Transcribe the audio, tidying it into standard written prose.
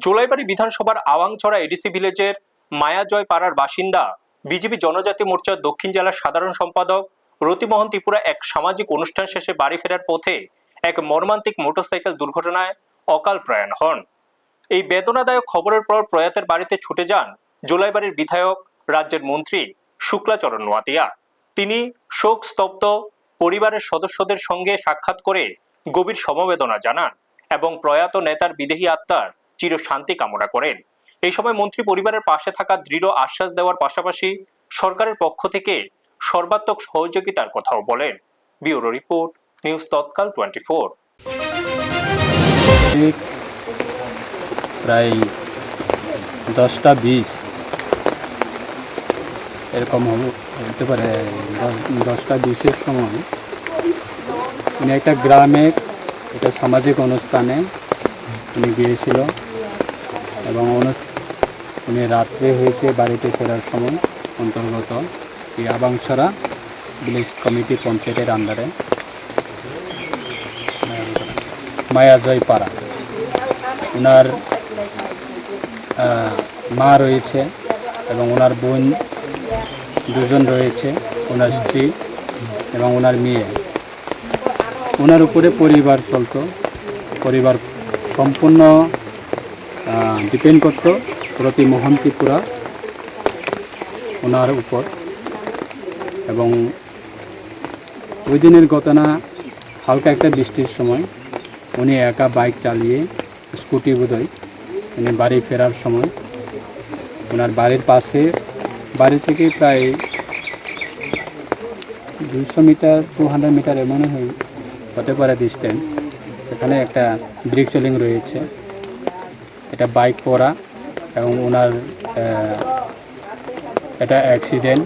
জোলাইবাড়ি বিধানসভার আওয়াংছড়া এডিসি ভিলেজের মায়াজয় পাড়ার বাসিন্দা বিজেপি জনজাতি মোর্চার দক্ষিণ জেলার সাধারণ সম্পাদক রতিমোহন ত্রিপুরা এক সামাজিক অনুষ্ঠান শেষে বাড়ি ফেরার পথে এক মর্মান্তিক মোটরসাইকেল দুর্ঘটনায় অকাল প্রয়াণ হন। এই বেদনাদায়ক খবরের পর প্রয়াতের বাড়িতে ছুটে যান জোলাইবাড়ির বিধায়ক, রাজ্যের মন্ত্রী শুক্লাচরণ নোয়াতিয়া। তিনি শোক স্তব্ধ পরিবারের সদস্যদের সঙ্গে সাক্ষাৎ করে গভীর সমবেদনা জানান এবং প্রয়াত নেতার বিদেহী আত্মার চির শান্তি কামনা করেন। এই সময় মন্ত্রী পরিবারের পাশে থাকা দৃঢ় আশ্বাস দেওয়ার পাশাপাশি সরকারের পক্ষ থেকে সর্বাত্মক সহযোগিতার কথাও বলেন। ব্যুরো রিপোর্ট, নিউজ তৎকাল 24। প্রায় 10টা 20 এরকম হতে পারে। 10টা 20-এর সময় উনি একটা গ্রামের একটা সামাজিক অনুষ্ঠানে উনি গিয়েছিল এবং উনি রাত্রে হয়েছে বাড়িতে ফেরার সময় অন্তর্গত এই আবাংছড়া ভিলেজ কমিটি পঞ্চায়েতের আন্ডারে মায়াজয় পাড়া ওনার মা রয়েছে এবং ওনার বোন দুজন রয়েছে, ওনার স্ত্রী এবং ওনার মেয়ে। ওনার উপরে পরিবার চলতো, পরিবার সম্পূর্ণ ডিপেন্ড করতো রতিমোহন ত্রিপুরা ওনার উপর। এবং ওই দিনের ঘটনা, হালকা একটা বৃষ্টির সময় উনি একা বাইক চালিয়ে, স্কুটি বোধহয়, উনি বাড়ি ফেরার সময় ওনার বাড়ির পাশে, বাড়ি থেকে প্রায় 200 মিটার 200 মিটার এমনই হতে পারে ডিস্টেন্স, এখানে একটা ব্রিক চলিং রয়েছে, এটা বাইক পড়া এবং ওনার এটা অ্যাক্সিডেন্ট